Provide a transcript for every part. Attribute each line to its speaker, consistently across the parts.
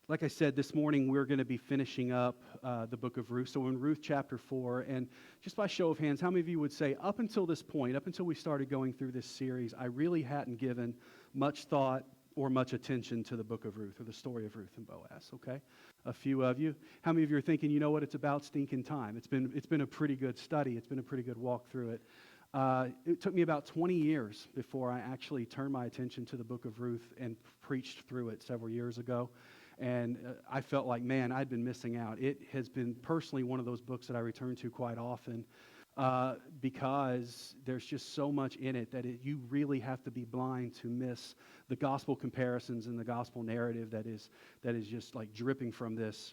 Speaker 1: Like I said, this morning we're going to be finishing up the book of Ruth. So we're in Ruth chapter 4, and just by show of hands, how many of you would say, up until this point, up until we started going through this series, I really hadn't given much thought or much attention to the book of Ruth or the story of Ruth and Boaz, okay? A few of you. How many of you are thinking, you know what, it's about stinking time. It's been a pretty good study. It's been a pretty good walk through it. It took me about 20 years before I actually turned my attention to the book of Ruth and preached through it several years ago. And I felt like, man, I'd been missing out. It has been personally one of those books that I return to quite often because there's just so much in it that you really have to be blind to miss the gospel comparisons and the gospel narrative that is just like dripping from this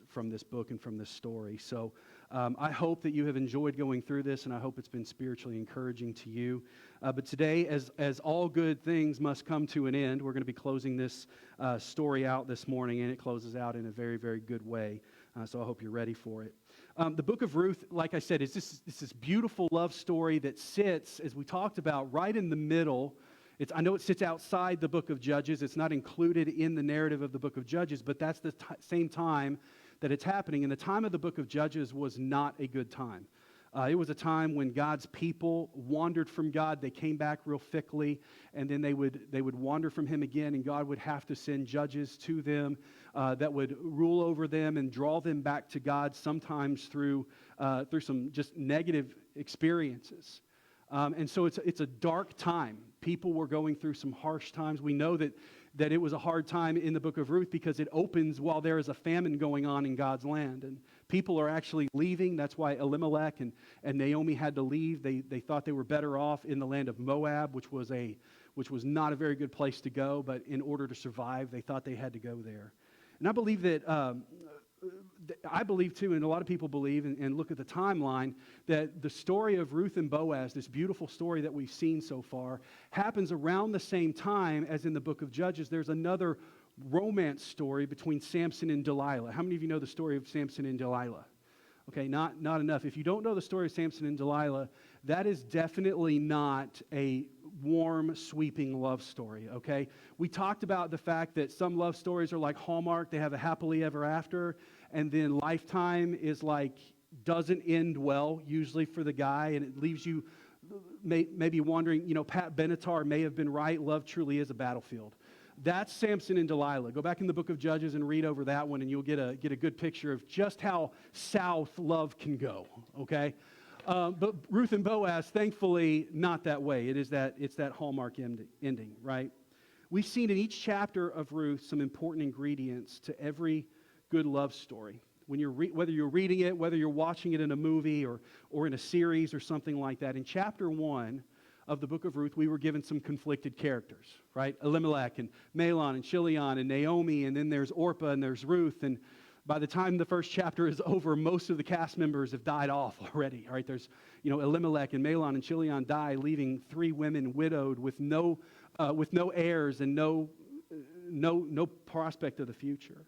Speaker 1: book and from this story. So I hope that you have enjoyed going through this, and I hope it's been spiritually encouraging to you. But today, as all good things must come to an end, we're going to be closing this story out this morning, and it closes out in a very, very good way. So I hope you're ready for it. The book of Ruth, like I said, is this beautiful love story that sits, as we talked about, right in the middle. I know it sits outside the book of Judges. It's not included in the narrative of the book of Judges, but that's the same time that it's happening. And the time of the book of Judges was not a good time. It was a time when God's people wandered from God. They came back real thickly, and then they would wander from Him again, and God would have to send judges to them that would rule over them and draw them back to God, sometimes through some just negative experiences. And so it's a dark time. People were going through some harsh times. We know that it was a hard time in the book of Ruth because it opens while there is a famine going on in God's land. And people are actually leaving. That's why Elimelech and Naomi had to leave. They thought they were better off in the land of Moab, which was not a very good place to go. But in order to survive, they thought they had to go there. And I believe that I believe too, and a lot of people believe, and look at the timeline, that the story of Ruth and Boaz, this beautiful story that we've seen so far, happens around the same time as in the book of Judges. There's another romance story between Samson and Delilah. How many of you know the story of Samson and Delilah? Okay, not enough. If you don't know the story of Samson and Delilah, that is definitely not a warm, sweeping love story, okay? We talked about the fact that some love stories are like Hallmark. They have a happily ever after, and then Lifetime is like, doesn't end well, usually for the guy, and it leaves you maybe wondering, Pat Benatar may have been right. Love truly is a battlefield. That's Samson and Delilah. Go back in the book of Judges and read over that one, and you'll get a good picture of just how south love can go, okay? But Ruth and Boaz, thankfully, not that way. It's that Hallmark ending, right? We've seen in each chapter of Ruth some important ingredients to every good love story. When whether you're reading it, whether you're watching it in a movie or in a series or something like that. In chapter 1 of the book of Ruth, we were given some conflicted characters, right? Elimelech and Mahlon and Chilion and Naomi, and then there's Orpah and there's Ruth. And by the time the first chapter is over, most of the cast members have died off already, all right? There's, Elimelech and Mahlon and Chilion die, leaving 3 women widowed with no heirs and no prospect of the future.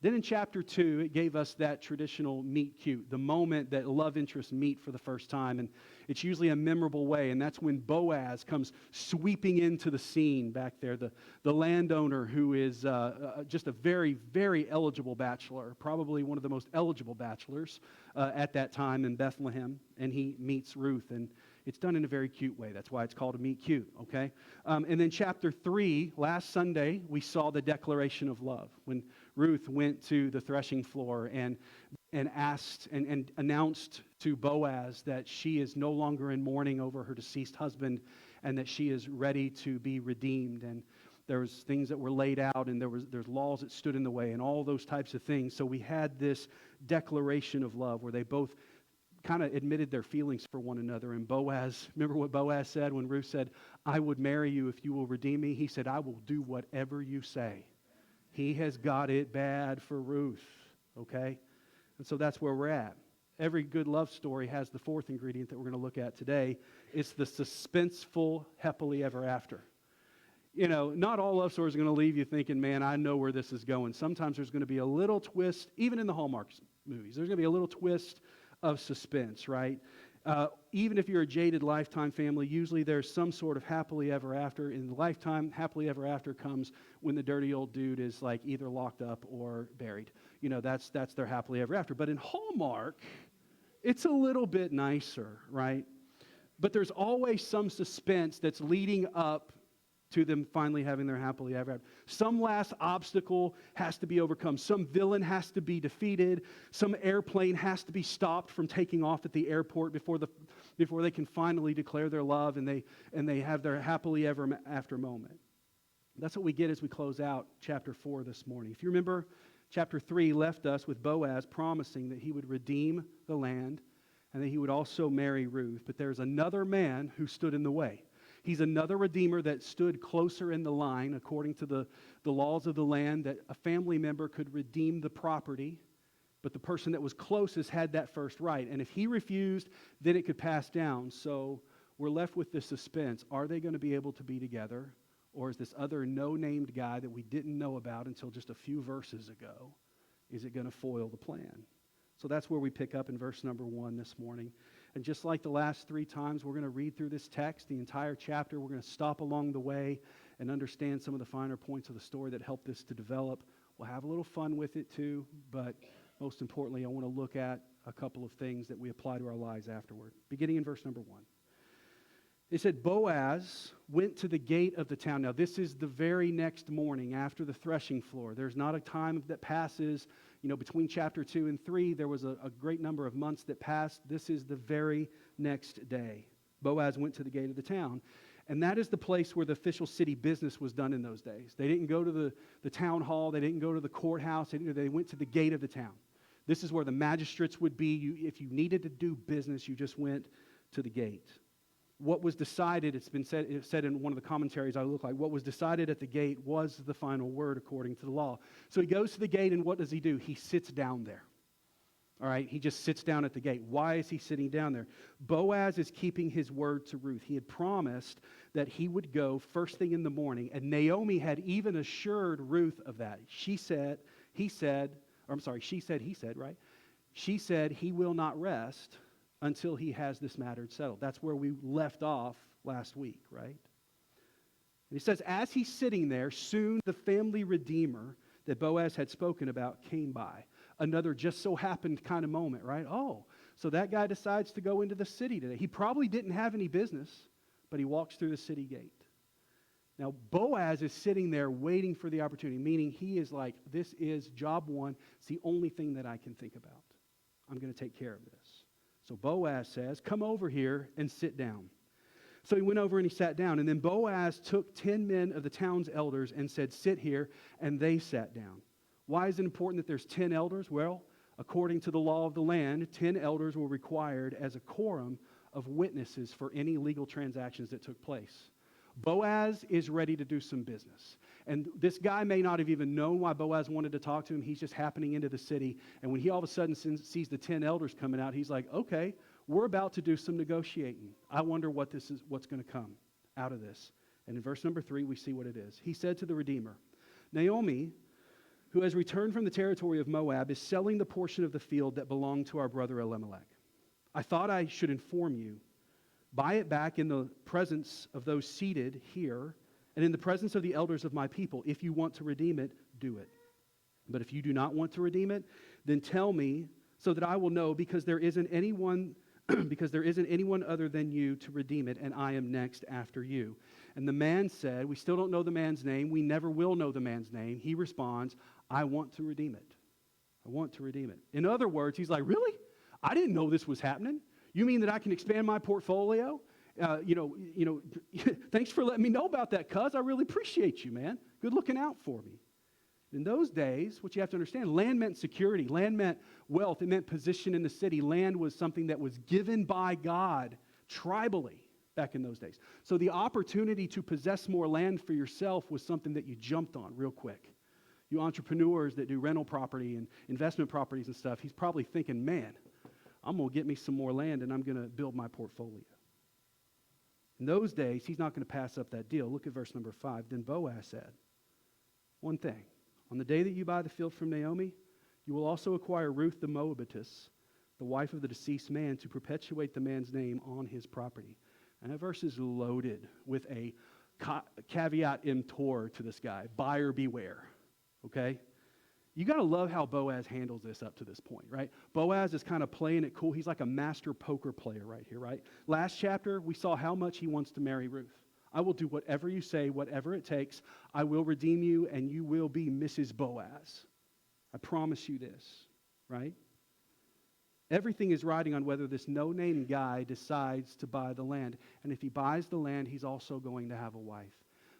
Speaker 1: Then in chapter 2, it gave us that traditional meet cute, the moment that love interests meet for the first time. And it's usually a memorable way, and that's when Boaz comes sweeping into the scene back there, the landowner who is just a very, very eligible bachelor, probably one of the most eligible bachelors at that time in Bethlehem, and he meets Ruth, and it's done in a very cute way. That's why it's called a meet cute, okay? And then chapter 3, last Sunday, we saw the declaration of love when Ruth went to the threshing floor and asked and announced to Boaz that she is no longer in mourning over her deceased husband and that she is ready to be redeemed. And there was things that were laid out, and there's laws that stood in the way and all those types of things. So we had this declaration of love where they both kind of admitted their feelings for one another. And Boaz, remember what Boaz said when Ruth said, "I would marry you if you will redeem me"? He said, "I will do whatever you say." He has got it bad for Ruth, okay? And so that's where we're at. Every good love story has the fourth ingredient that we're going to look at today. It's the suspenseful happily ever after. Not all love stories are going to leave you thinking, man, I know where this is going. Sometimes there's going to be a little twist, even in the Hallmark movies. There's going to be a little twist of suspense, right? Even if you're a jaded Lifetime family, usually there's some sort of happily ever after. In the Lifetime, happily ever after comes when the dirty old dude is like either locked up or buried. That's their happily ever after. But in Hallmark, it's a little bit nicer, right? But there's always some suspense that's leading up to them finally having their happily ever after. Some last obstacle has to be overcome. Some villain has to be defeated. Some airplane has to be stopped from taking off at the airport before they can finally declare their love and they have their happily ever after moment. That's what we get as we close out chapter 4 this morning. If you remember, chapter 3 left us with Boaz promising that he would redeem the land and that he would also marry Ruth. But there's another man who stood in the way. He's another redeemer that stood closer in the line according to the laws of the land, that a family member could redeem the property, but the person that was closest had that first right. And if he refused, then it could pass down. So we're left with this suspense. Are they going to be able to be together? Or is this other no-named guy that we didn't know about until just a few verses ago, is it going to foil the plan? So that's where we pick up in verse number 1 this morning. And just like the last 3 times, we're going to read through this text, the entire chapter. We're going to stop along the way and understand some of the finer points of the story that help this to develop. We'll have a little fun with it too, but most importantly, I want to look at a couple of things that we apply to our lives afterward. Beginning in verse number 1. It said, Boaz went to the gate of the town. Now, this is the very next morning after the threshing floor. There's not a time that passes, between chapter 2 and 3. There was a great number of months that passed. This is the very next day. Boaz went to the gate of the town. And that is the place where the official city business was done in those days. They didn't go to the town hall. They didn't go to the courthouse. They went to the gate of the town. This is where the magistrates would be. If you needed to do business, you just went to the gate. What was decided, it's said in one of the commentaries I look like, what was decided at the gate was the final word according to the law. So he goes to the gate, and what does he do? He sits down there. All right, he just sits down at the gate. Why is he sitting down there? Boaz is keeping his word to Ruth. He had promised that he would go first thing in the morning, and Naomi had even assured Ruth of that. She said, he said, right? She said, he will not rest until he has this matter settled. That's where we left off last week, right? And he says, as he's sitting there, soon the family redeemer that Boaz had spoken about came by. Another just so happened kind of moment, right? Oh, so that guy decides to go into the city today. He probably didn't have any business, but he walks through the city gate. Now, Boaz is sitting there waiting for the opportunity, meaning he is like, this is job one. It's the only thing that I can think about. I'm going to take care of this. So Boaz says, come over here and sit down. So he went over and he sat down. And then Boaz took 10 men of the town's elders and said, sit here. And they sat down. Why is it important that there's 10 elders? Well, according to the law of the land, 10 elders were required as a quorum of witnesses for any legal transactions that took place. Boaz is ready to do some business. And this guy may not have even known why Boaz wanted to talk to him. He's just happening into the city. And when he all of a sudden sees the 10 elders coming out, he's like, okay, we're about to do some negotiating. I wonder what's going to come out of this. And in verse number 3, we see what it is. He said to the Redeemer, Naomi, who has returned from the territory of Moab, is selling the portion of the field that belonged to our brother Elimelech. I thought I should inform you. Buy it back in the presence of those seated here and in the presence of the elders of my people. If you want to redeem it, do it. But if you do not want to redeem it, then tell me so that I will know, because there isn't anyone other than you to redeem it, and I am next after you. And the man said, we still don't know the man's name. We never will know the man's name. He responds, I want to redeem it. I want to redeem it. In other words, he's like, really? I didn't know this was happening. You mean that I can expand my portfolio? Thanks for letting me know about that, cuz. I really appreciate you, man. Good looking out for me. In those days, what you have to understand, land meant security. Land meant wealth. It meant position in the city. Land was something that was given by God tribally back in those days. So the opportunity to possess more land for yourself was something that you jumped on real quick. You entrepreneurs that do rental property and investment properties and stuff, he's probably thinking, man, I'm going to get me some more land and I'm going to build my portfolio. In those days, he's not going to pass up that deal. Look at verse number 5. Then Boaz said, one thing. On the day that you buy the field from Naomi, you will also acquire Ruth the Moabitess, the wife of the deceased man, to perpetuate the man's name on his property. And that verse is loaded with a caveat emptor to this guy, buyer beware, okay? You got to love how Boaz handles this up to this point, right? Boaz is kind of playing it cool. He's like a master poker player right here, right? Last chapter, we saw how much he wants to marry Ruth. I will do whatever you say, whatever it takes. I will redeem you, and you will be Mrs. Boaz. I promise you this, right? Everything is riding on whether this no-name guy decides to buy the land. And if he buys the land, he's also going to have a wife.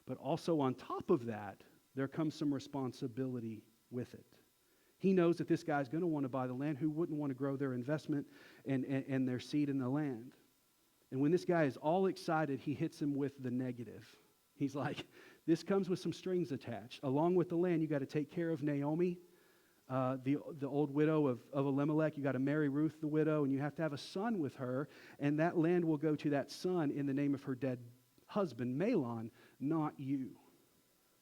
Speaker 1: But also on top of that, there comes some responsibility with it. He knows that this guy's going to want to buy the land. Who wouldn't want to grow their investment and their seed in the land? And when this guy is all excited, he hits him with the negative. He's like, this comes with some strings attached. Along with the land, you got to take care of Naomi, the old widow of Elimelech. You got to marry Ruth, the widow, and you have to have a son with her. And that land will go to that son in the name of her dead husband, Mahlon, not you.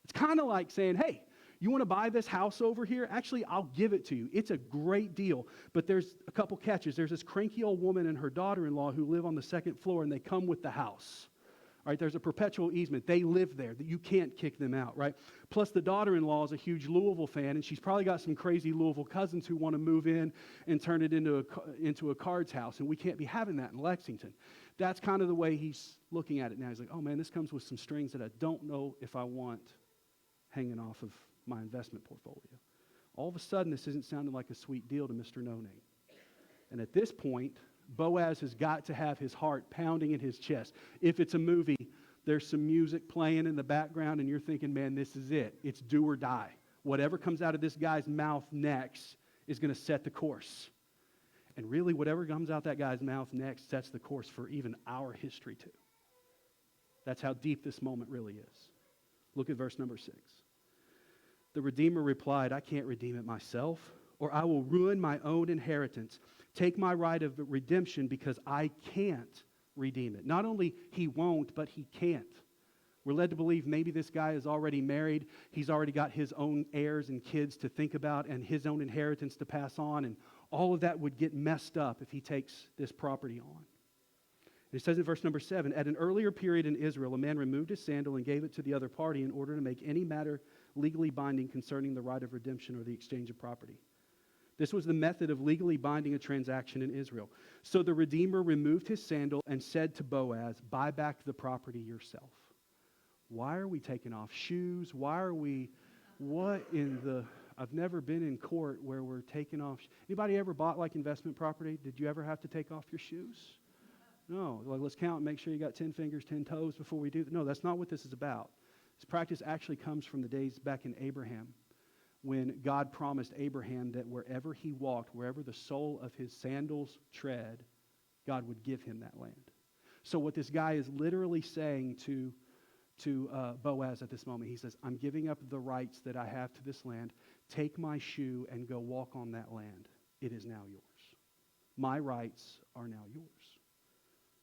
Speaker 1: It's kind of like saying, hey, you want to buy this house over here? Actually, I'll give it to you. It's a great deal. But there's a couple catches. There's this cranky old woman and her daughter-in-law who live on the second floor, and they come with the house. All right, there's a perpetual easement. They live there. You can't kick them out, right? Plus, the daughter-in-law is a huge Louisville fan, and she's probably got some crazy Louisville cousins who want to move in and turn it into a cards house, and we can't be having that in Lexington. That's kind of the way he's looking at it now. He's like, oh, man, this comes with some strings that I don't know if I want hanging off of my investment portfolio. All of a sudden, this isn't sounding like a sweet deal to Mr. No-Name. And at this point, Boaz has got to have his heart pounding in his chest. If it's a movie, there's some music playing in the background, and you're thinking, man, this is it. It's do or die. Whatever comes out of this guy's mouth next is going to set the course. And really, whatever comes out that guy's mouth next sets the course for even our history, too. That's how deep this moment really is. Look at verse number 6. The Redeemer replied, I can't redeem it myself, or I will ruin my own inheritance. Take my right of redemption because I can't redeem it. Not only he won't, but he can't. We're led to believe maybe this guy is already married. He's already got his own heirs and kids to think about and his own inheritance to pass on. And all of that would get messed up if he takes this property on. It says in verse number 7, at an earlier period in Israel, a man removed his sandal and gave it to the other party in order to make any matter legally binding concerning the right of redemption or the exchange of property. This was the method of legally binding a transaction in Israel. So the Redeemer removed his sandal and said to Boaz, buy back the property yourself. Why are we taking off shoes? What in the, I've never been in court where we're taking off. Anybody ever bought like investment property? Did you ever have to take off your shoes? No, like let's count and make sure you got 10 fingers, 10 toes before we do that. No, that's not what this is about. This practice actually comes from the days back in Abraham, when God promised Abraham that wherever he walked, wherever the sole of his sandals tread, God would give him that land. So what this guy is literally saying to Boaz at this moment, he says, I'm giving up the rights that I have to this land. Take my shoe and go walk on that land. It is now yours. My rights are now yours.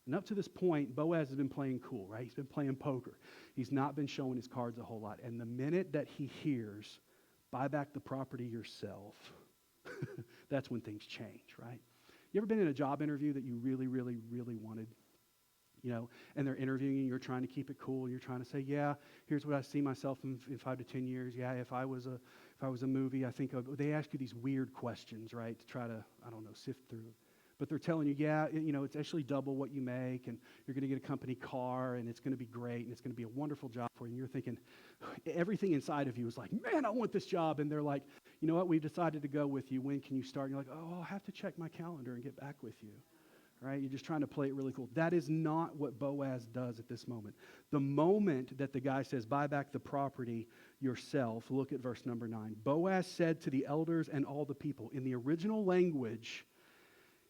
Speaker 1: And up to this point, Boaz has been playing cool, right? He's been playing poker. He's not been showing his cards a whole lot. And the minute that he hears, buy back the property yourself, that's when things change, right? You ever been in a job interview that you really, really, really wanted? You know, and they're interviewing you, you're trying to keep it cool. You're trying to say, yeah, here's what I see myself in 5 to 10 years. Yeah, if I was a movie, I think they ask you these weird questions, right, to try to, I don't know, sift through. But they're telling you, yeah, it's actually double what you make, and you're going to get a company car, and it's going to be great, and it's going to be a wonderful job for you. And you're thinking, everything inside of you is like, man, I want this job. And they're like, you know what, we've decided to go with you. When can you start? And you're like, oh, I'll have to check my calendar and get back with you. Right? You're just trying to play it really cool. That is not what Boaz does at this moment. The moment that the guy says, buy back the property yourself, look at verse number 9. Boaz said to the elders and all the people. In the original language,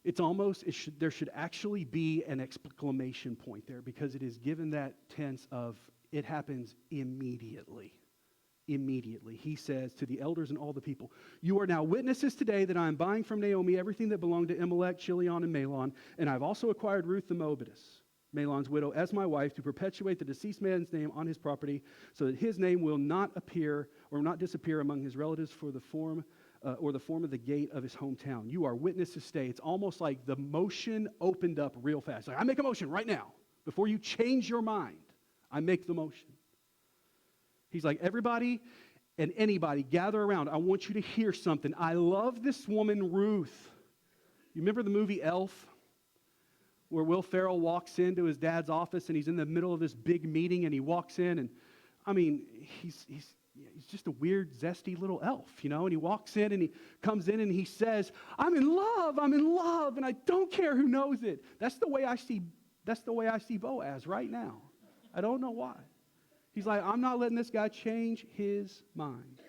Speaker 1: there should actually be an exclamation point there, because it is given that tense of it happens immediately. Immediately. He says to the elders and all the people, you are now witnesses today that I am buying from Naomi everything that belonged to Elimelech, Chilion, and Mahlon, and I've also acquired Ruth the Moabitess, Mahlon's widow, as my wife, to perpetuate the deceased man's name on his property, so that his name will not appear or not disappear among his relatives for the form or the form of the gate of his hometown. You are witnesses stay. It's almost like the motion opened up real fast. Like, I make a motion right now. Before you change your mind, I make the motion. He's like, everybody and anybody, gather around. I want you to hear something. I love this woman, Ruth. You remember the movie Elf? Where Will Ferrell walks into his dad's office and he's in the middle of this big meeting and he walks in and, I mean, he's just a weird, zesty little elf, you know, and he walks in and he comes in and he says, I'm in love, and I don't care who knows it. That's the way I see Boaz right now. I don't know why. He's like, I'm not letting this guy change his mind.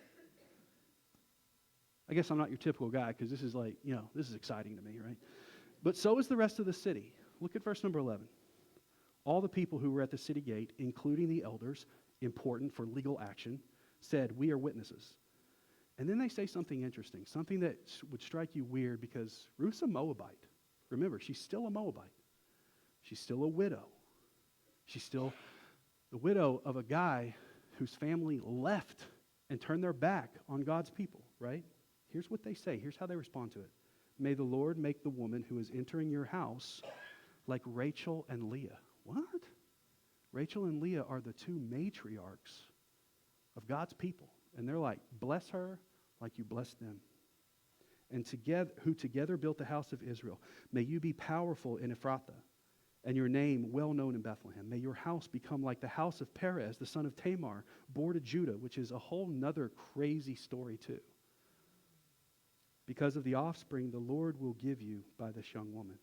Speaker 1: I guess I'm not your typical guy because this is like, you know, this is exciting to me, right? But so is the rest of the city. Look at verse number 11. All the people who were at the city gate, including the elders, important for legal action, said, we are witnesses. And then they say something interesting, something that would strike you weird because Ruth's a Moabite. Remember, she's still a Moabite. She's still a widow. She's still the widow of a guy whose family left and turned their back on God's people, right? Here's what they say. Here's how they respond to it. May the Lord make the woman who is entering your house like Rachel and Leah. What? Rachel and Leah are the two matriarchs of God's people. And they're like, bless her like you blessed them. And who together built the house of Israel. May you be powerful in Ephrathah, and your name well known in Bethlehem. May your house become like the house of Perez, the son of Tamar, born to Judah, which is a whole nother crazy story too. Because of the offspring the Lord will give you by this young woman.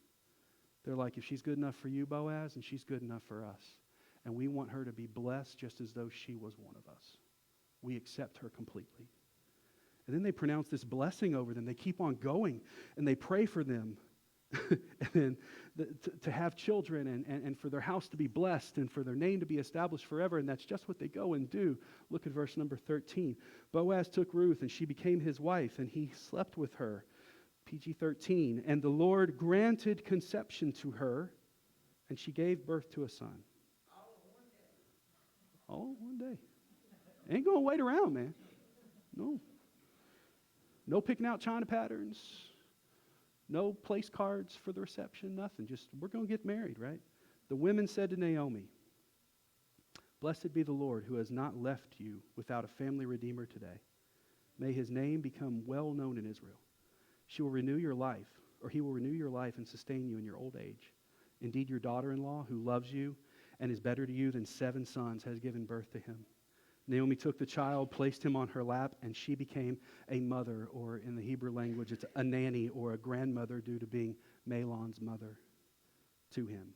Speaker 1: They're like, if she's good enough for you, Boaz, and she's good enough for us. And we want her to be blessed just as though she was one of us. We accept her completely. And then they pronounce this blessing over them. They keep on going, and they pray for them. And then to have children and for their house to be blessed and for their name to be established forever. And that's just what they go and do. Look at verse number 13. Boaz took Ruth and she became his wife and he slept with her. PG-13. And the Lord granted conception to her and she gave birth to a son. All in one day. Ain't going to wait around, man. No. No picking out China patterns. No place cards for the reception, nothing. Just, we're going to get married, right? The women said to Naomi, blessed be the Lord who has not left you without a family redeemer today. May his name become well known in Israel. She will renew your life, or he will renew your life and sustain you in your old age. Indeed, your daughter-in-law, who loves you and is better to you than 7 sons, has given birth to him. Naomi took the child, placed him on her lap, and she became a mother, or in the Hebrew language, it's a nanny or a grandmother due to being Mahlon's mother to him.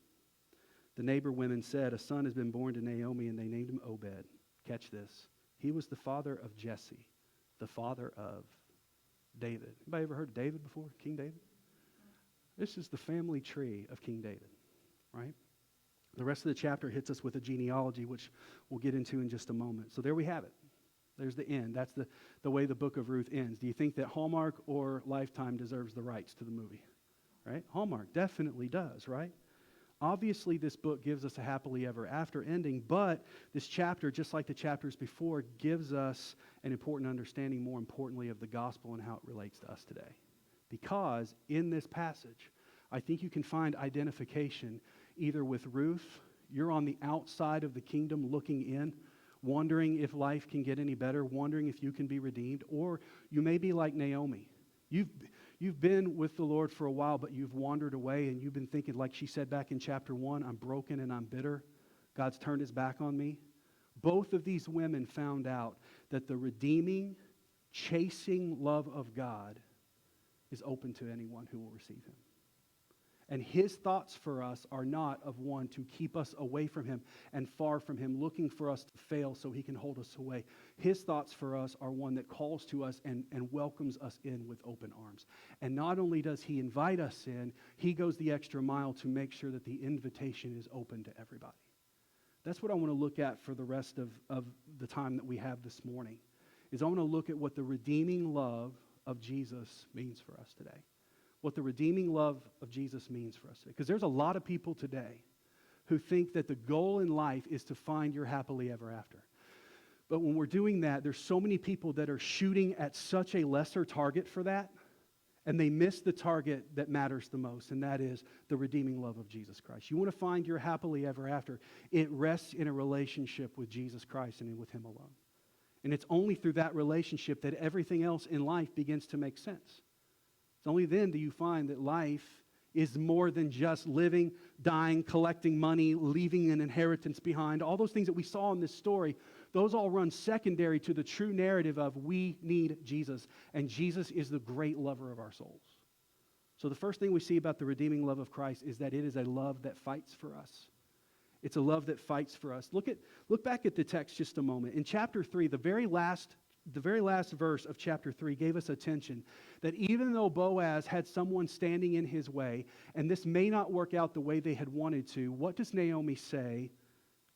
Speaker 1: The neighbor women said, a son has been born to Naomi, and they named him Obed. Catch this. He was the father of Jesse, the father of David. Anybody ever heard of David before? King David? This is the family tree of King David, right? The rest of the chapter hits us with a genealogy, which we'll get into in just a moment. So there we have it. There's the end. That's the way the book of Ruth ends. Do you think that Hallmark or Lifetime deserves the rights to the movie? Right? Hallmark definitely does, right? Obviously, this book gives us a happily ever after ending, but this chapter, just like the chapters before, gives us an important understanding, more importantly, of the gospel and how it relates to us today. Because in this passage, I think you can find identification either with Ruth, you're on the outside of the kingdom looking in, wondering if life can get any better, wondering if you can be redeemed, or you may be like Naomi. You've been with the Lord for a while, but you've wandered away and you've been thinking, like she said back in chapter 1, I'm broken and I'm bitter. God's turned his back on me. Both of these women found out that the redeeming, chasing love of God is open to anyone who will receive him. And his thoughts for us are not of one to keep us away from him and far from him, looking for us to fail so he can hold us away. His thoughts for us are one that calls to us and welcomes us in with open arms. And not only does he invite us in, he goes the extra mile to make sure that the invitation is open to everybody. That's what I want to look at for the rest of the time that we have this morning, is I want to look at what the redeeming love of Jesus means for us today. What the redeeming love of Jesus means for us today. Because there's a lot of people today who think that the goal in life is to find your happily ever after. But when we're doing that, there's so many people that are shooting at such a lesser target for that, and they miss the target that matters the most, and that is the redeeming love of Jesus Christ. You want to find your happily ever after. It rests in a relationship with Jesus Christ and with Him alone. And it's only through that relationship that everything else in life begins to make sense. It's only then do you find that life is more than just living, dying, collecting money, leaving an inheritance behind. All those things that we saw in this story, those all run secondary to the true narrative of we need Jesus. And Jesus is the great lover of our souls. So the first thing we see about the redeeming love of Christ is that it is a love that fights for us. It's a love that fights for us. Look back at the text just a moment. In chapter 3, the very last verse of chapter 3 gave us attention that even though Boaz had someone standing in his way, and this may not work out the way they had wanted to, what does Naomi say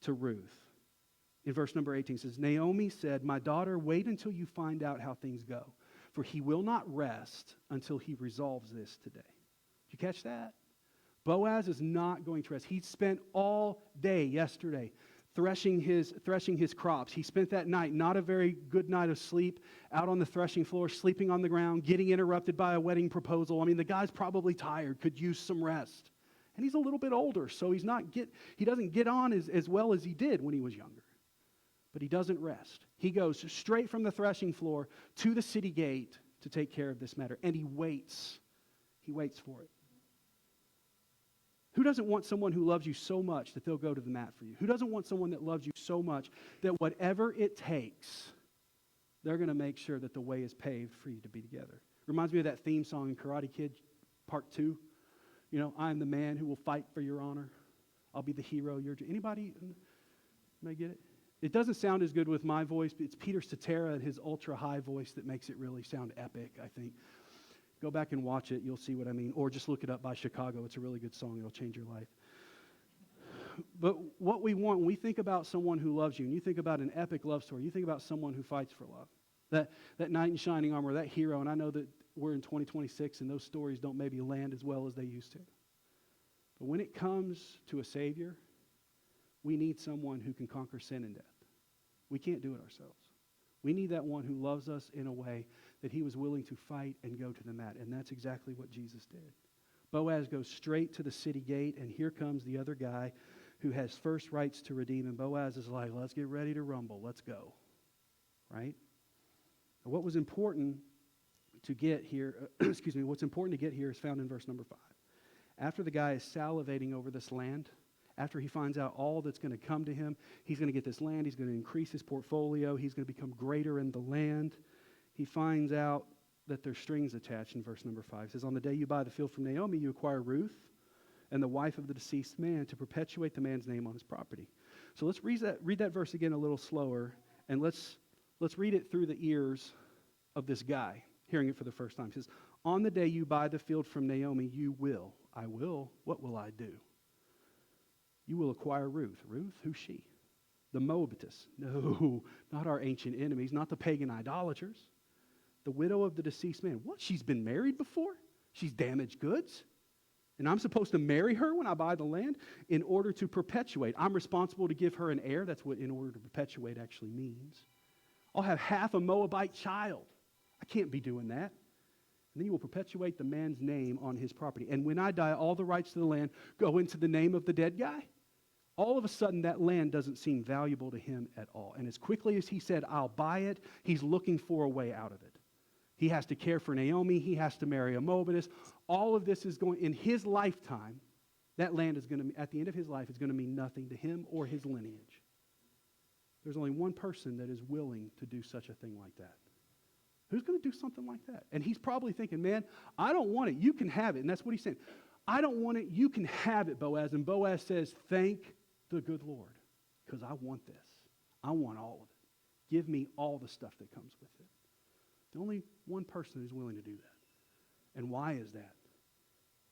Speaker 1: to Ruth? In verse number 18 it says, Naomi said, "My daughter, wait until you find out how things go, for he will not rest until he resolves this today." Did you catch that? Boaz is not going to rest. He spent all day yesterday threshing his crops. He spent that night, not a very good night of sleep, out on the threshing floor, sleeping on the ground, getting interrupted by a wedding proposal. I mean, the guy's probably tired, could use some rest. And he's a little bit older, so he doesn't get on as well as he did when he was younger. But he doesn't rest. He goes straight from the threshing floor to the city gate to take care of this matter. And he waits. He waits for it. Who doesn't want someone who loves you so much that they'll go to the mat for you? Who doesn't want someone that loves you so much that whatever it takes, they're going to make sure that the way is paved for you to be together? Reminds me of that theme song in Karate Kid Part 2. You know, I'm the man who will fight for your honor. I'll be the hero. Anybody may get it? It doesn't sound as good with my voice, but it's Peter Cetera and his ultra-high voice that makes it really sound epic, I think. Go back and watch it. You'll see what I mean. Or just look it up by Chicago. It's a really good song. It'll change your life. But what we want, when we think about someone who loves you, and you think about an epic love story, you think about someone who fights for love. That knight in shining armor, that hero, and I know that we're in 2026 and those stories don't maybe land as well as they used to. But when it comes to a Savior, we need someone who can conquer sin and death. We can't do it ourselves. We need that one who loves us in a way that he was willing to fight and go to the mat. And that's exactly what Jesus did. Boaz goes straight to the city gate, and here comes the other guy who has first rights to redeem. And Boaz is like, let's get ready to rumble. Let's go. Right? And what was important to get here, what's important to get here is found in verse number 5. After the guy is salivating over this land, after he finds out all that's going to come to him, he's going to get this land, he's going to increase his portfolio, he's going to become greater in the land. He finds out that there's strings attached in verse number 5. It says, on the day you buy the field from Naomi, you acquire Ruth and the wife of the deceased man to perpetuate the man's name on his property. So let's read that verse again a little slower, and let's read it through the ears of this guy, hearing it for the first time. It says, on the day you buy the field from Naomi, I will, what will I do? You will acquire Ruth. Ruth, who's she? The Moabitess. No, not our ancient enemies, not the pagan idolaters. The widow of the deceased man. What? She's been married before? She's damaged goods? And I'm supposed to marry her when I buy the land in order to perpetuate. I'm responsible to give her an heir. That's what in order to perpetuate actually means. I'll have half a Moabite child. I can't be doing that. And then you will perpetuate the man's name on his property. And when I die, all the rights to the land go into the name of the dead guy. All of a sudden, that land doesn't seem valuable to him at all. And as quickly as he said, I'll buy it, he's looking for a way out of it. He has to care for Naomi. He has to marry a Moabitess. All of this is going, in his lifetime, that land is going to, at the end of his life, is going to mean nothing to him or his lineage. There's only one person that is willing to do such a thing like that. Who's going to do something like that? And he's probably thinking, man, I don't want it. You can have it. And that's what he's saying. I don't want it. You can have it, Boaz. And Boaz says, thank the good Lord, because I want this. I want all of it. Give me all the stuff that comes with it. There's only one person who's willing to do that. And why is that?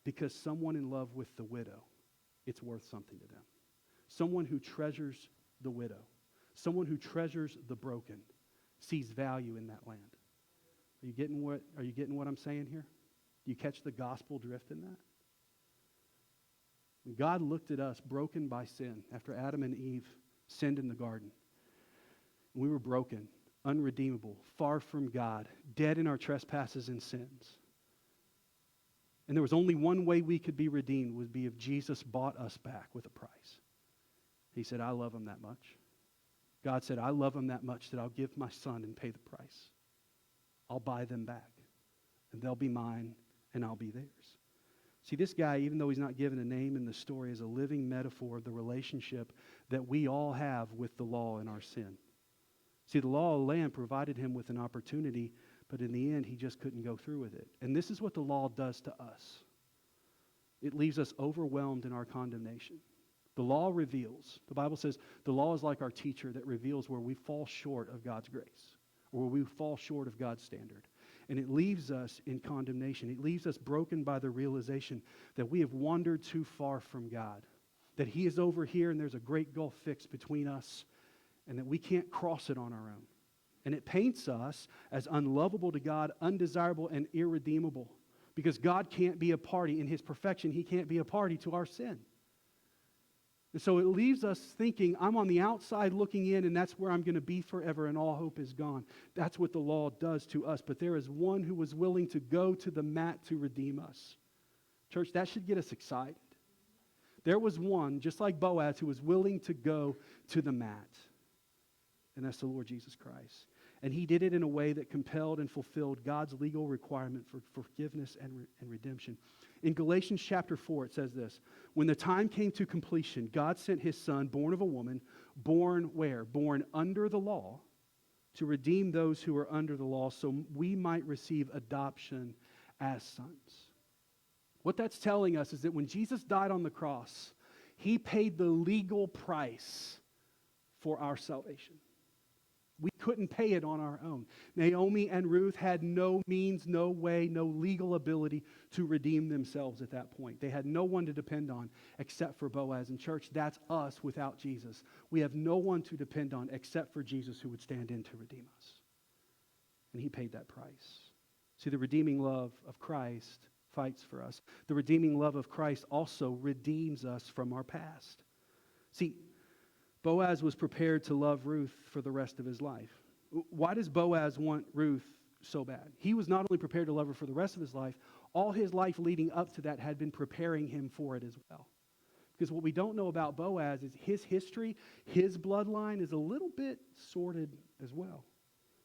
Speaker 1: Because someone in love with the widow, it's worth something to them. Someone who treasures the widow, someone who treasures the broken, sees value in that land. Are you getting what I'm saying here? Do you catch the gospel drift in that? When God looked at us broken by sin after Adam and Eve sinned in the garden, We were broken, unredeemable, far from God, dead in our trespasses and sins. And there was only one way we could be redeemed, would be if Jesus bought us back with a price. He said, I love him that much. God said, I love them that much that I'll give my son and pay the price. I'll buy them back. And they'll be mine, and I'll be theirs. See, this guy, even though he's not given a name in the story, is a living metaphor of the relationship that we all have with the law and our sin. See, the law of the land provided him with an opportunity, but in the end, he just couldn't go through with it. And this is what the law does to us. It leaves us overwhelmed in our condemnation. The law reveals. The Bible says the law is like our teacher that reveals where we fall short of God's grace, or where we fall short of God's standard. And it leaves us in condemnation. It leaves us broken by the realization that we have wandered too far from God, that he is over here and there's a great gulf fixed between us, and that we can't cross it on our own. And it paints us as unlovable to God, undesirable, and irredeemable, because God can't be a party. In his perfection, he can't be a party to our sin. And so it leaves us thinking, I'm on the outside looking in, and that's where I'm going to be forever, and all hope is gone. That's what the law does to us. But there is one who was willing to go to the mat to redeem us. Church, that should get us excited. There was one, just like Boaz, who was willing to go to the mat. And that's the Lord Jesus Christ. And he did it in a way that compelled and fulfilled God's legal requirement for forgiveness and redemption. In Galatians chapter 4, it says this: when the time came to completion, God sent his son, born of a woman, born where? Born under the law, to redeem those who are under the law, so we might receive adoption as sons. What that's telling us is that when Jesus died on the cross, he paid the legal price for our salvation. We couldn't pay it on our own. Naomi and Ruth had no means, no way, no legal ability to redeem themselves at that point. They had no one to depend on except for Boaz. And church, that's us without Jesus. We have no one to depend on except for Jesus, who would stand in to redeem us. And he paid that price. See, the redeeming love of Christ fights for us. The redeeming love of Christ also redeems us from our past. See, Boaz was prepared to love Ruth for the rest of his life. Why does Boaz want Ruth so bad? He was not only prepared to love her for the rest of his life, all his life leading up to that had been preparing him for it as well. Because what we don't know about Boaz is his history, his bloodline is a little bit sordid as well.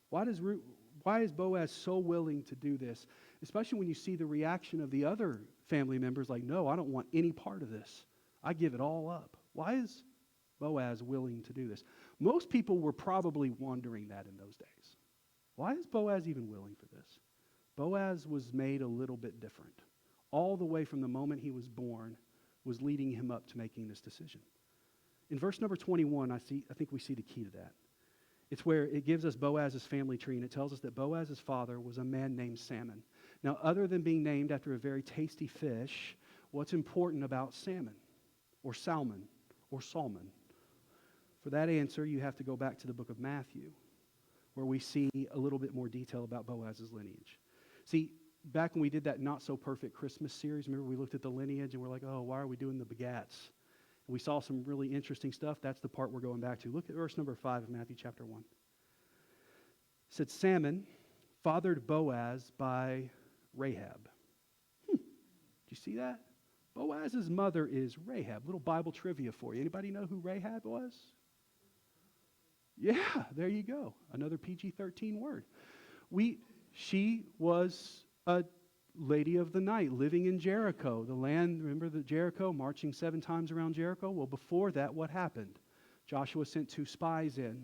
Speaker 1: Why is Boaz so willing to do this? Especially when you see the reaction of the other family members, like, no, I don't want any part of this. I give it all up. Why is Boaz willing to do this? Most people were probably wondering that in those days. Why is Boaz even willing for this? Boaz was made a little bit different. All the way from the moment he was born was leading him up to making this decision. In verse number 21, I think we see the key to that. It's where it gives us Boaz's family tree, and it tells us that Boaz's father was a man named Salmon. Now, other than being named after a very tasty fish, what's important about salmon or salmon or salmon? For that answer, you have to go back to the book of Matthew, where we see a little bit more detail about Boaz's lineage. See, back when we did that not-so-perfect Christmas series, remember we looked at the lineage and we're like, oh, why are we doing the begats? And we saw some really interesting stuff. That's the part we're going back to. Look at verse number 5 of Matthew chapter 1. It said, Salmon fathered Boaz by Rahab. Did you see that? Boaz's mother is Rahab. Little Bible trivia for you. Anybody know who Rahab was? Yeah, there you go. Another PG-13 word. She was a lady of the night living in Jericho. The land, remember the Jericho, marching 7 times around Jericho? Well, before that, what happened? Joshua sent 2 spies in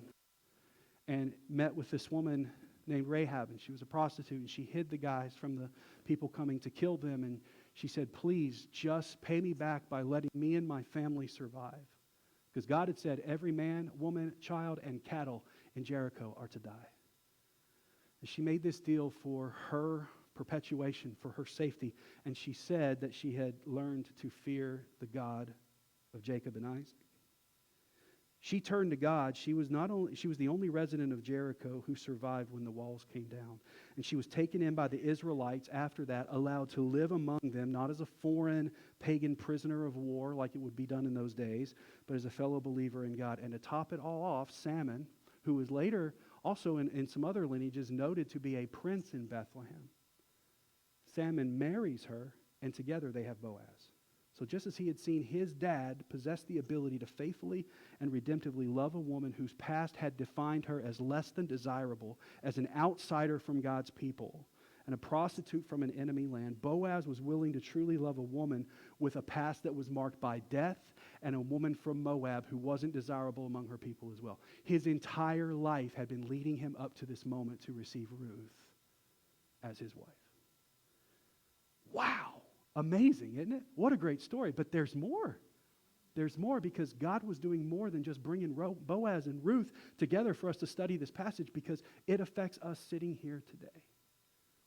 Speaker 1: and met with this woman named Rahab, and she was a prostitute, and she hid the guys from the people coming to kill them, and she said, please just pay me back by letting me and my family survive. Because God had said every man, woman, child, and cattle in Jericho are to die. And she made this deal for her perpetuation, for her safety. And she said that she had learned to fear the God of Jacob and Isaac. She turned to God. She was the only resident of Jericho who survived when the walls came down. And she was taken in by the Israelites after that, allowed to live among them, not as a foreign pagan prisoner of war like it would be done in those days, but as a fellow believer in God. And to top it all off, Salmon, who was later also in some other lineages noted to be a prince in Bethlehem. Salmon marries her, and together they have Boaz. So just as he had seen his dad possess the ability to faithfully and redemptively love a woman whose past had defined her as less than desirable, as an outsider from God's people, and a prostitute from an enemy land, Boaz was willing to truly love a woman with a past that was marked by death, and a woman from Moab who wasn't desirable among her people as well. His entire life had been leading him up to this moment to receive Ruth as his wife. Wow! Amazing, isn't it? What a great story. But there's more. There's more, because God was doing more than just bringing Boaz and Ruth together for us to study this passage, because it affects us sitting here today.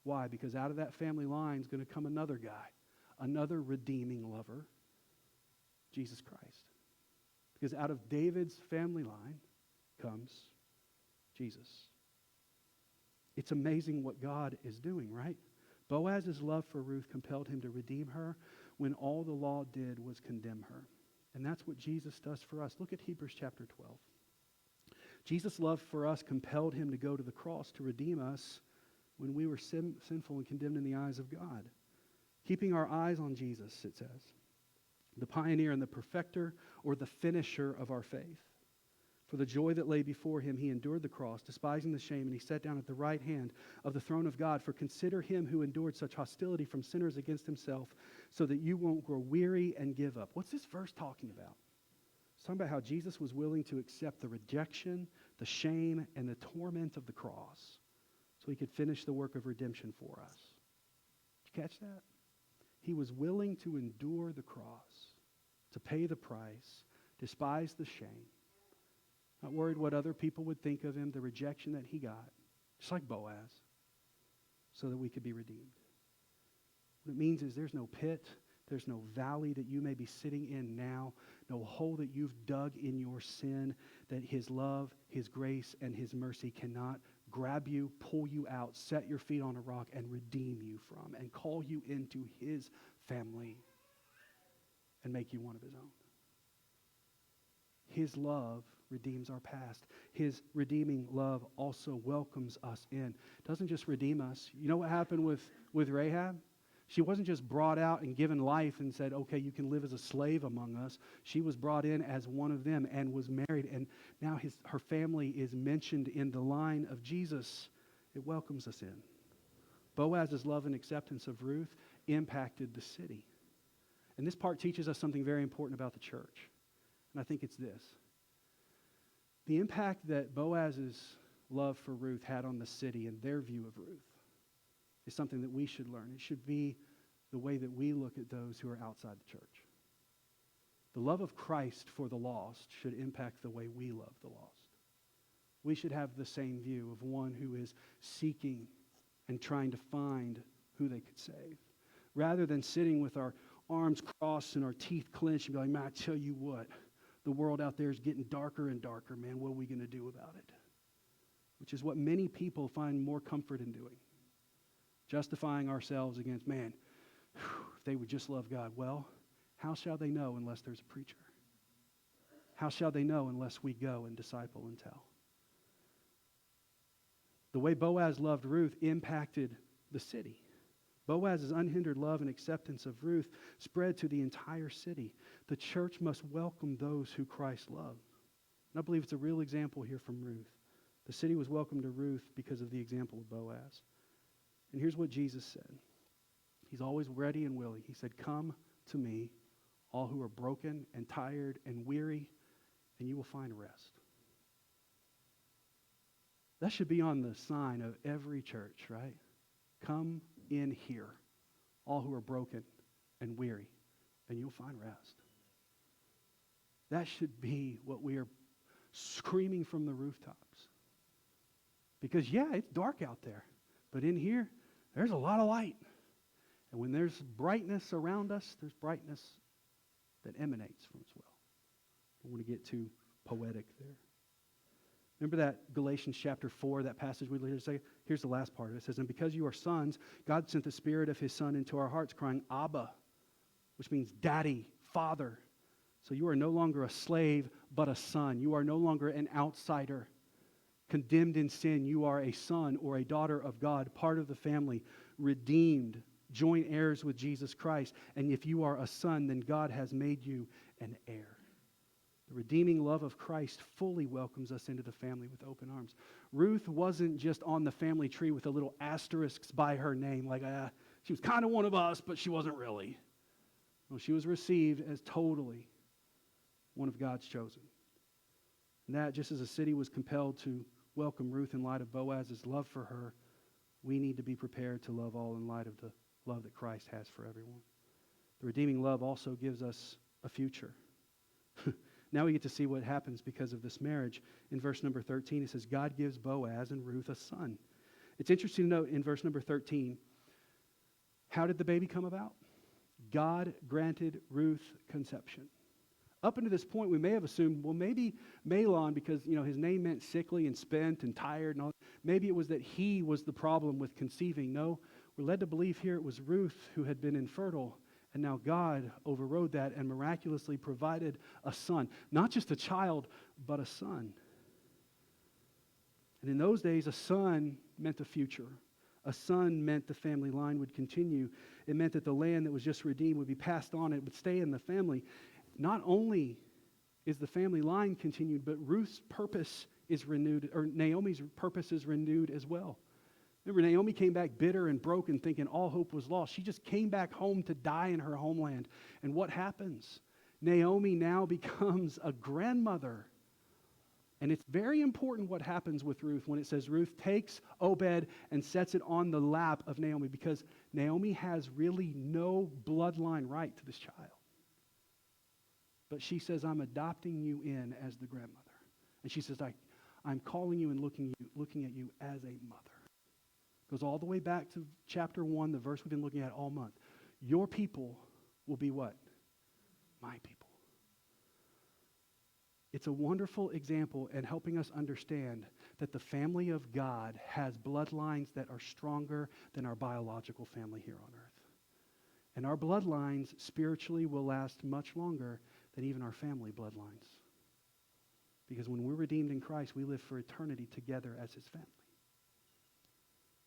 Speaker 1: Why? Because out of that family line is going to come another guy, another redeeming lover, Jesus Christ. Because out of David's family line comes Jesus. It's amazing what God is doing, right? Boaz's love for Ruth compelled him to redeem her when all the law did was condemn her. And that's what Jesus does for us. Look at Hebrews chapter 12. Jesus' love for us compelled him to go to the cross to redeem us when we were sinful and condemned in the eyes of God. Keeping our eyes on Jesus, it says, the pioneer and the perfecter or the finisher of our faith. For the joy that lay before him, he endured the cross, despising the shame, and he sat down at the right hand of the throne of God. For consider him who endured such hostility from sinners against himself, so that you won't grow weary and give up. What's this verse talking about? It's talking about how Jesus was willing to accept the rejection, the shame, and the torment of the cross so he could finish the work of redemption for us. Did you catch that? He was willing to endure the cross, to pay the price, despise the shame. Not worried what other people would think of him, the rejection that he got, just like Boaz, so that we could be redeemed. What it means is there's no pit, there's no valley that you may be sitting in now, no hole that you've dug in your sin that his love, his grace, and his mercy cannot grab you, pull you out, set your feet on a rock, and redeem you from, and call you into his family and make you one of his own. His love redeems our past. His redeeming love also welcomes us in. Doesn't just redeem us. You know what happened with Rahab? She wasn't just brought out and given life and said, okay, you can live as a slave among us. She was brought in as one of them and was married. And now her family is mentioned in the line of Jesus. It welcomes us in. Boaz's love and acceptance of Ruth impacted the city. And this part teaches us something very important about the church. And I think it's this. The impact that Boaz's love for Ruth had on the city and their view of Ruth is something that we should learn. It should be the way that we look at those who are outside the church. The love of Christ for the lost should impact the way we love the lost. We should have the same view of one who is seeking and trying to find who they could save, rather than sitting with our arms crossed and our teeth clenched and be like, man, I tell you what, the world out there is getting darker and darker, man. What are we going to do about it? Which is what many people find more comfort in doing. Justifying ourselves against, man, if they would just love God. Well, how shall they know unless there's a preacher? How shall they know unless we go and disciple and tell? The way Boaz loved Ruth impacted the city. Boaz's unhindered love and acceptance of Ruth spread to the entire city. The church must welcome those who Christ loved. And I believe it's a real example here from Ruth. The city was welcome to Ruth because of the example of Boaz. And here's what Jesus said. He's always ready and willing. He said, come to me, all who are broken and tired and weary, and you will find rest. That should be on the sign of every church, right? Come in here, all who are broken and weary, and you'll find rest. That should be what we are screaming from the rooftops. Because, yeah, it's dark out there, but in here, there's a lot of light. And when there's brightness around us, there's brightness that emanates from as well. I don't want to get too poetic there. Remember that Galatians chapter 4, that passage we later say? Here's the last part of it. It says, and because you are sons, God sent the Spirit of His Son into our hearts, crying, Abba, which means daddy, father. So you are no longer a slave, but a son. You are no longer an outsider. Condemned in sin, you are a son or a daughter of God, part of the family, redeemed, joint heirs with Jesus Christ. And if you are a son, then God has made you an heir. The redeeming love of Christ fully welcomes us into the family with open arms. Ruth wasn't just on the family tree with a little asterisks by her name, like she was kind of one of us, but she wasn't really. No, she was received as totally one of God's chosen. And that, just as a city was compelled to welcome Ruth in light of Boaz's love for her, we need to be prepared to love all in light of the love that Christ has for everyone. The redeeming love also gives us a future. Now we get to see what happens because of this marriage. In verse number 13, it says, God gives Boaz and Ruth a son. It's interesting to note in verse number 13, how did the baby come about? God granted Ruth conception. Up until this point, we may have assumed, well, maybe Mahlon, because his name meant sickly and spent and tired, and all, maybe it was that he was the problem with conceiving. No, we're led to believe here it was Ruth who had been infertile, and now God overrode that and miraculously provided a son. Not just a child, but a son. And in those days, a son meant a future. A son meant the family line would continue. It meant that the land that was just redeemed would be passed on. It would stay in the family. Not only is the family line continued, but Ruth's purpose is renewed, or Naomi's purpose is renewed as well. Remember, Naomi came back bitter and broken, thinking all hope was lost. She just came back home to die in her homeland. And what happens? Naomi now becomes a grandmother. And it's very important what happens with Ruth when it says Ruth takes Obed and sets it on the lap of Naomi, because Naomi has really no bloodline right to this child. But she says, I'm adopting you in as the grandmother. And she says, I'm calling you and looking at you as a mother. Goes all the way back to chapter 1, the verse we've been looking at all month. Your people will be what? My people. It's a wonderful example in helping us understand that the family of God has bloodlines that are stronger than our biological family here on earth. And our bloodlines spiritually will last much longer than even our family bloodlines. Because when we're redeemed in Christ, we live for eternity together as his family.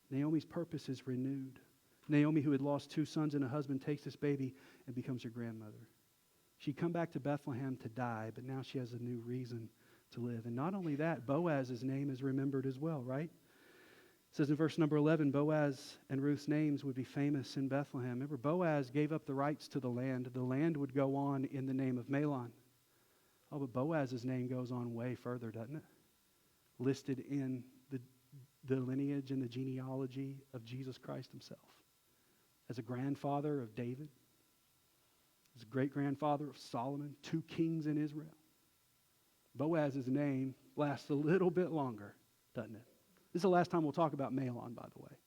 Speaker 1: Naomi's purpose is renewed. Naomi, who had lost 2 sons and a husband, takes this baby and becomes her grandmother. She'd come back to Bethlehem to die, but now she has a new reason to live. And not only that, Boaz's name is remembered as well, right? It says in verse number 11, Boaz and Ruth's names would be famous in Bethlehem. Remember, Boaz gave up the rights to the land. The land would go on in the name of Mahlon. Oh, but Boaz's name goes on way further, doesn't it? Listed in the lineage and the genealogy of Jesus Christ himself. As a grandfather of David, as a great-grandfather of Solomon, 2 kings in Israel. Boaz's name lasts a little bit longer, doesn't it? This is the last time we'll talk about Mahlon, by the way.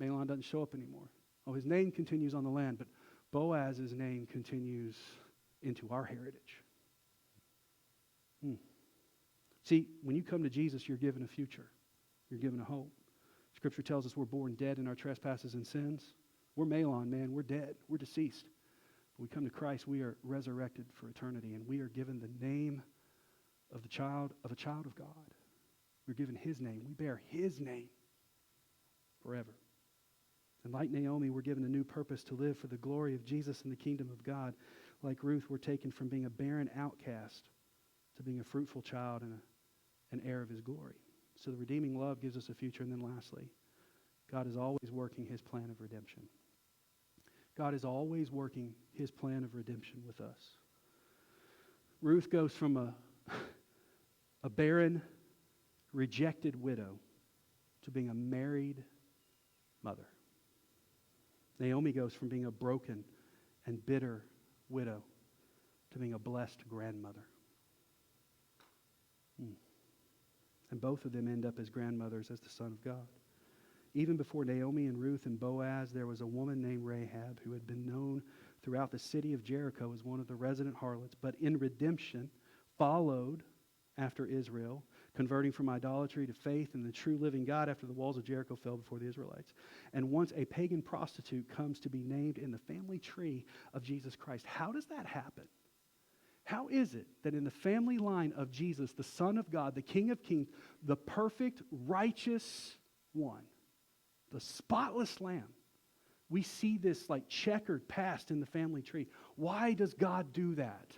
Speaker 1: Mahlon doesn't show up anymore. Oh, his name continues on the land, but Boaz's name continues into our heritage. See, when you come to Jesus, you're given a future. You're given a hope. Scripture tells us we're born dead in our trespasses and sins. We're Mahlon, man. We're dead. We're deceased. When we come to Christ, we are resurrected for eternity, and we are given the name of a child of God. We're given his name. We bear his name forever. And like Naomi, we're given a new purpose to live for the glory of Jesus and the kingdom of God. Like Ruth, we're taken from being a barren outcast to being a fruitful child and an heir of his glory. So the redeeming love gives us a future. And then lastly, God is always working his plan of redemption. God is always working his plan of redemption with us. Ruth goes from a barren, rejected widow to being a married mother. Naomi goes from being a broken and bitter widow to being a blessed grandmother. And both of them end up as grandmothers as the Son of God. Even before Naomi and Ruth and Boaz, there was a woman named Rahab who had been known throughout the city of Jericho as one of the resident harlots, but in redemption followed after Israel, converting from idolatry to faith in the true living God after the walls of Jericho fell before the Israelites. And once a pagan prostitute comes to be named in the family tree of Jesus Christ. How does that happen? How is it that in the family line of Jesus, the Son of God, the King of Kings, the perfect, righteous one, the spotless Lamb, we see this like checkered past in the family tree? Why does God do that?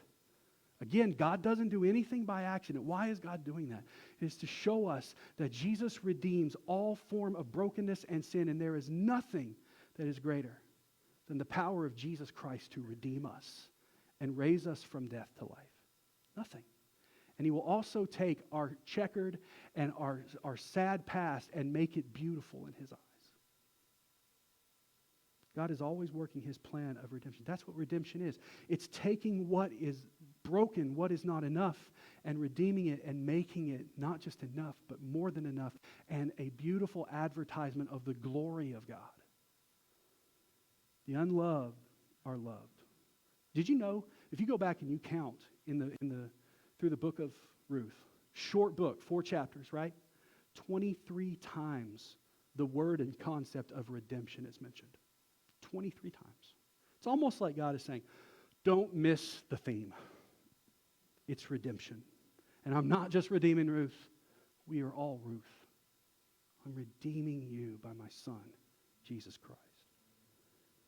Speaker 1: Again, God doesn't do anything by accident. Why is God doing that? It is to show us that Jesus redeems all form of brokenness and sin, and there is nothing that is greater than the power of Jesus Christ to redeem us and raise us from death to life. Nothing. And he will also take our checkered and our sad past and make it beautiful in his eyes. God is always working his plan of redemption. That's what redemption is. It's taking what is broken, what is not enough, and redeeming it and making it not just enough, but more than enough, and a beautiful advertisement of the glory of God. The unloved are loved. Did you know, if you go back and you count through the book of Ruth, short book, 4 chapters, right? 23 times the word and concept of redemption is mentioned. 23 times. It's almost like God is saying, don't miss the theme. It's redemption. And I'm not just redeeming Ruth. We are all Ruth. I'm redeeming you by my Son, Jesus Christ.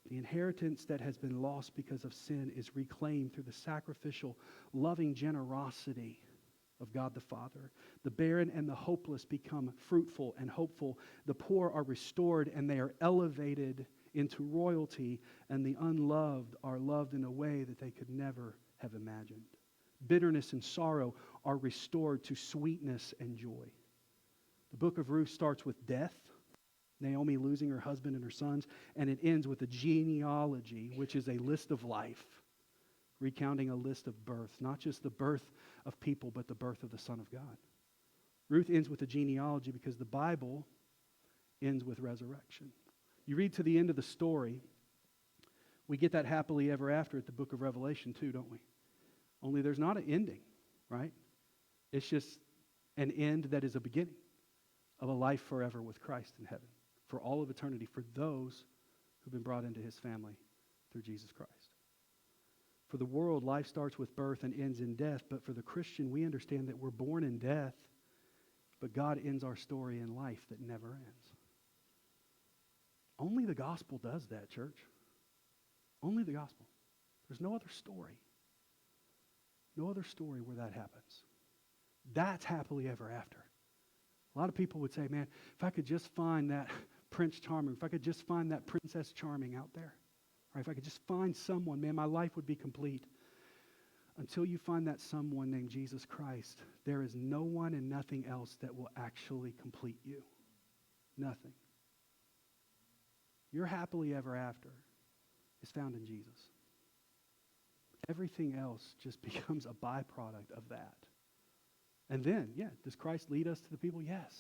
Speaker 1: The inheritance that has been lost because of sin is reclaimed through the sacrificial, loving generosity of God the Father. The barren and the hopeless become fruitful and hopeful. The poor are restored and they are elevated into royalty, and the unloved are loved in a way that they could never have imagined. Bitterness and sorrow are restored to sweetness and joy. The book of Ruth starts with death, Naomi losing her husband and her sons, and it ends with a genealogy, which is a list of life, recounting a list of birth, not just the birth of people, but the birth of the Son of God. Ruth ends with a genealogy because the Bible ends with resurrection. You read to the end of the story, we get that happily ever after at the book of Revelation too, don't we? Only there's not an ending, right? It's just an end that is a beginning of a life forever with Christ in heaven for all of eternity for those who've been brought into his family through Jesus Christ. For the world, life starts with birth and ends in death, but for the Christian, we understand that we're born in death, but God ends our story in life that never ends. Only the gospel does that, church. Only the gospel. There's no other story. No other story where that happens. That's happily ever after. A lot of people would say, man, if I could just find that Prince Charming, if I could just find that Princess Charming out there, or if I could just find someone, man, my life would be complete. Until you find that someone named Jesus Christ, there is no one and nothing else that will actually complete you. Nothing. Your happily ever after is found in Jesus. Everything else just becomes a byproduct of that. And then, does Christ lead us to the people? Yes.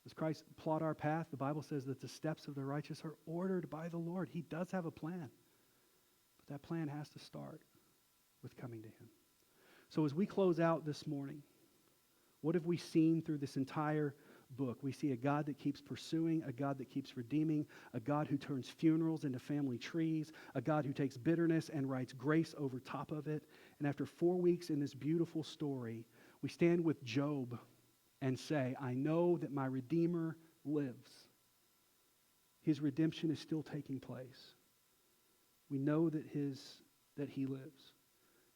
Speaker 1: Does Christ plot our path? The Bible says that the steps of the righteous are ordered by the Lord. He does have a plan. But that plan has to start with coming to him. So as we close out this morning, what have we seen through this entire book? We see a God that keeps pursuing, a God that keeps redeeming, a God who turns funerals into family trees, a God who takes bitterness and writes grace over top of it. And after 4 weeks in this beautiful story, we stand with Job and say, I know that my Redeemer lives. His redemption is still taking place. We know that he lives.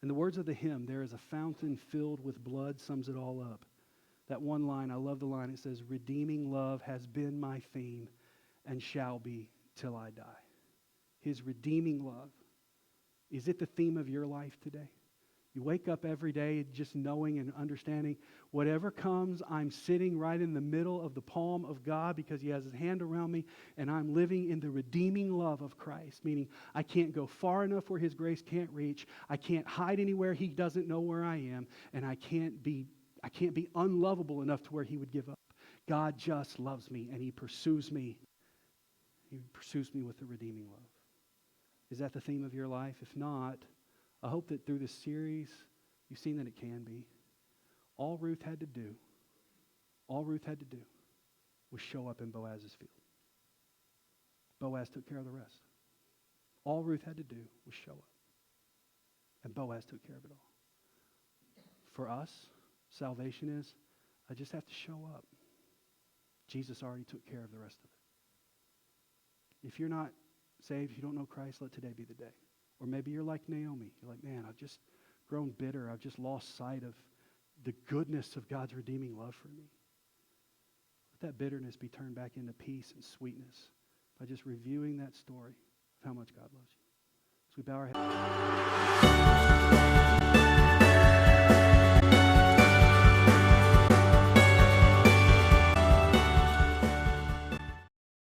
Speaker 1: In the words of the hymn, there is a fountain filled with blood, sums it all up. That one line, I love the line, it says, redeeming love has been my theme and shall be till I die. His redeeming love. Is it the theme of your life today? You wake up every day just knowing and understanding whatever comes, I'm sitting right in the middle of the palm of God because he has his hand around me and I'm living in the redeeming love of Christ, meaning I can't go far enough where his grace can't reach. I can't hide anywhere he doesn't know where I am, and I can't be unlovable enough to where he would give up. God just loves me and he pursues me. He pursues me with the redeeming love. Is that the theme of your life? If not, I hope that through this series, you've seen that it can be. All Ruth had to do was show up in Boaz's field. Boaz took care of the rest. All Ruth had to do was show up. And Boaz took care of it all. for us, salvation is, I just have to show up. Jesus already took care of the rest of it. If you're not saved, you don't know Christ, let today be the day. Or maybe you're like Naomi. You're like, man, I've just grown bitter. I've just lost sight of the goodness of God's redeeming love for me. Let that bitterness be turned back into peace and sweetness by just reviewing that story of how much God loves you. As we bow our heads.